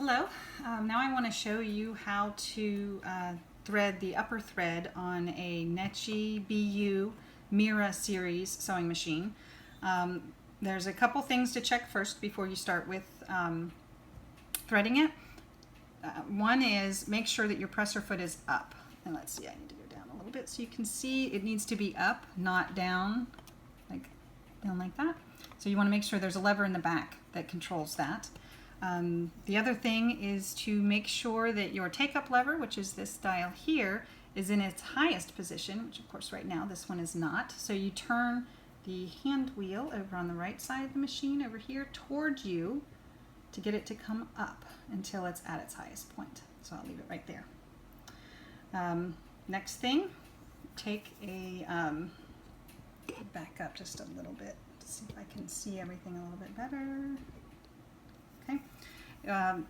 Hello, now I want to show you how to thread the upper thread on a Necchi BU Mira series sewing machine. There's a couple things to check first before you start with threading it. One is make sure that your presser foot is up. And let's see, I need to go down a little bit so you can see it needs to be up, not down like that. So you want to make sure there's a lever in the back that controls that. The other thing is to make sure that your take-up lever, which is this dial here, is in its highest position, which of course right now this one is not. So you turn the hand wheel over on the right side of the machine over here towards you to get it to come up until it's at its highest point. So I'll leave it right there. Next thing, take a, back up just a little bit to see if I can see everything a little bit better. Okay.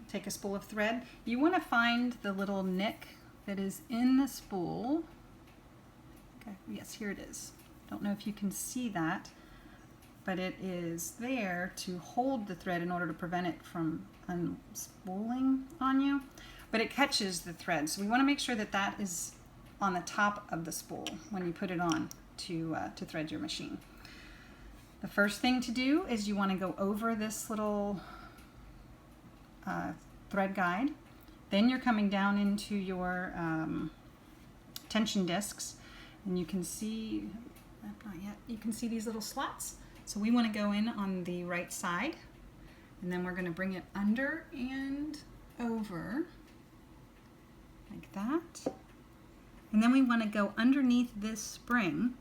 Take a spool of thread. You want to find the little nick that is in the spool. Okay, yes, here it is. Don't know if you can see that, but it is there to hold the thread in order to prevent it from unspooling on you. But it catches the thread, so we want to make sure that that is on the top of the spool when you put it on to thread your machine. The first thing to do is you want to go over this little thread guide. Then you're coming down into your tension discs, and you can see, not yet, you can see these little slots. So we want to go in on the right side, and then we're going to bring it under and over like that. And then we want to go underneath this spring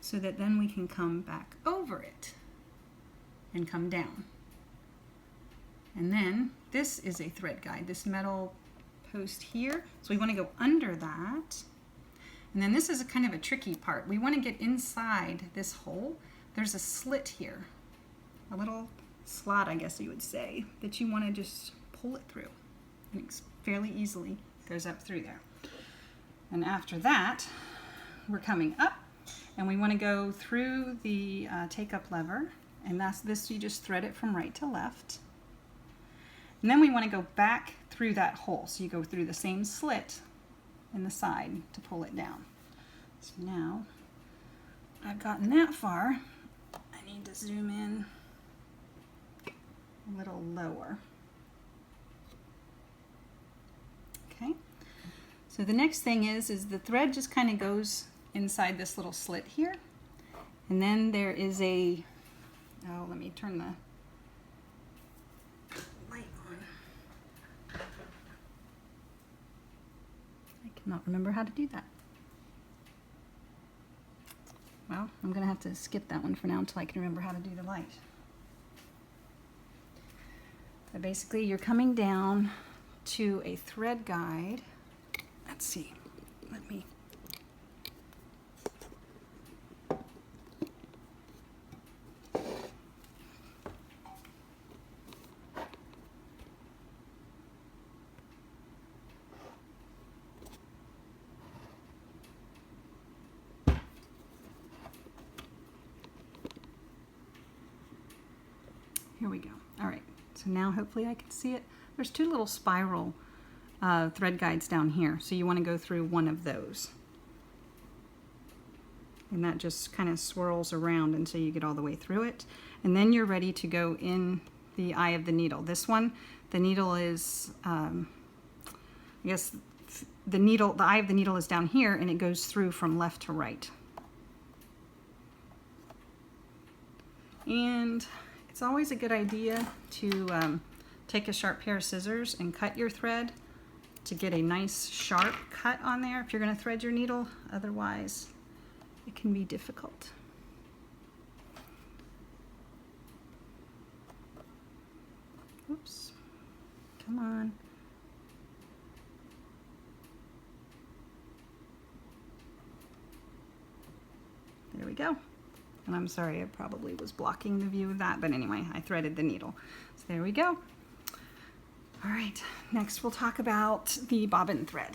so that then we can come back over it and come down. And then this is a thread guide, this metal post here. So we want to go under that. And then this is a kind of a tricky part. We want to get inside this hole. There's a slit here, a little slot, I guess you would say, that you want to just pull it through. And it fairly easily goes up through there. And after that, we're coming up, and we want to go through the take-up lever. And that's this, you just thread it from right to left. And then we want to go back through that hole. So you go through the same slit in the side to pull it down. So now I've gotten that far. I need to zoom in a little lower. Okay. So the next thing is the thread just kind of goes inside this little slit here. And then there is a, oh, let me turn the light on. I cannot remember how to do that. Well, I'm going to have to skip that one for now until I can remember how to do the light. But basically, you're coming down to a thread guide. Let's see. Let me. Here we go. All right, so now hopefully I can see it. There's two little spiral thread guides down here, so you want to go through one of those. And that just kind of swirls around until you get all the way through it. And then you're ready to go in the eye of the needle. This one, the needle is, I guess the eye of the needle is down here, and it goes through from left to right. And it's always a good idea to take a sharp pair of scissors and cut your thread to get a nice sharp cut on there if you're going to thread your needle. Otherwise, it can be difficult. Oops. Come on. There we go. And I'm sorry, I probably was blocking the view of that, but anyway, I threaded the needle. So there we go. All right, next we'll talk about the bobbin thread.